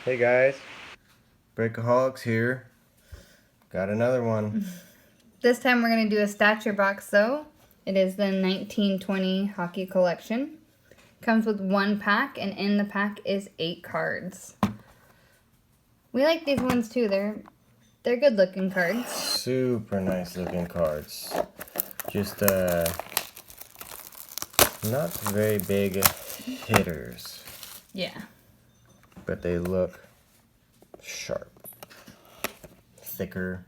Hey guys, Breakaholics here. Got another one. This time we're going to do a Stature box though. It is the 1920 hockey collection. Comes with one pack, and in the pack is 8 cards. We like these ones too. They're good looking cards. Super nice looking cards. Just not very big hitters. Yeah. But they look sharp. Thicker,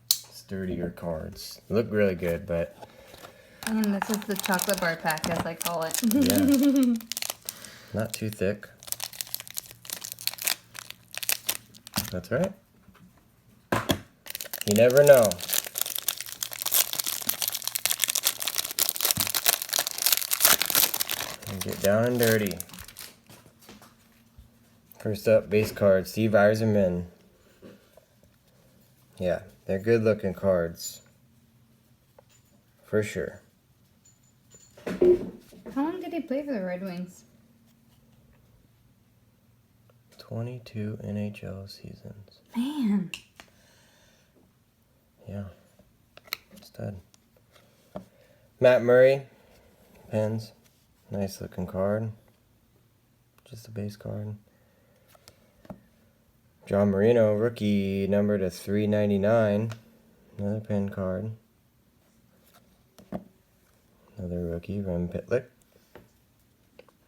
sturdier cards. Look really good, but And this is the chocolate bar pack, as I call it. yeah. Not too thick. That's right. You never know. And get down and dirty. First up, base card, Steve Yzerman. Yeah, they're good looking cards. For sure. How long did he play for the Red Wings? 22 NHL seasons. Man. Yeah. Stud. Matt Murray. Pens. Nice looking card. Just a base card. John Marino, rookie, numbered to 399. Another pen card. Another rookie, Rem Pitlick.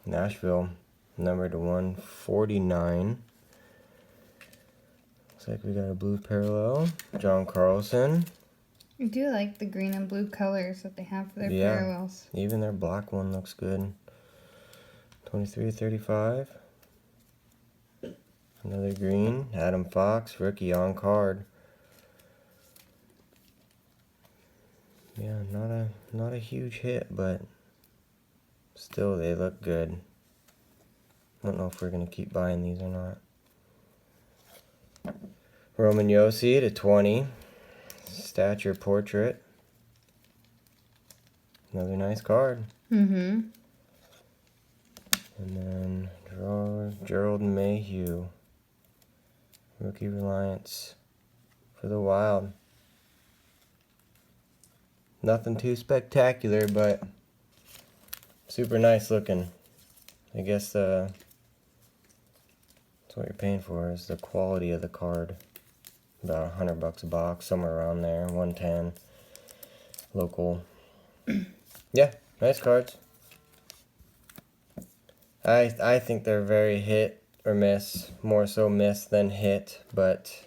Nashville, numbered to 149. Looks like we got a blue parallel. John Carlson. I do like the green and blue colors that they have for their parallels. Even their black one looks good. 23/35. Another green. Adam Fox, rookie on card. Yeah, not a huge hit, but still they look good. I don't know if we're gonna keep buying these or not. Roman Josi to 20. Stature portrait. Another nice card. Mm-hmm. And then Gerald Mayhew. Rookie Reliance for the Wild. Nothing too spectacular, but super nice looking. I guess that's what you're paying for, is the quality of the card. About $100 a box, somewhere around there, 110 local. Yeah, nice cards. I think they're very hit or miss, more so miss than hit, but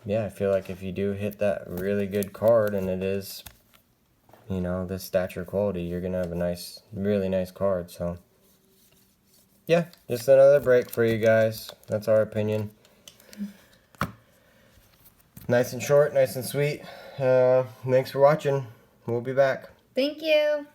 yeah, I feel like if you do hit that really good card and it is, you know, this stature quality, you're gonna have a nice, really nice card. So yeah, just another break for you guys. That's our opinion. Nice and short, nice and sweet. Thanks for watching. We'll be back. Thank you.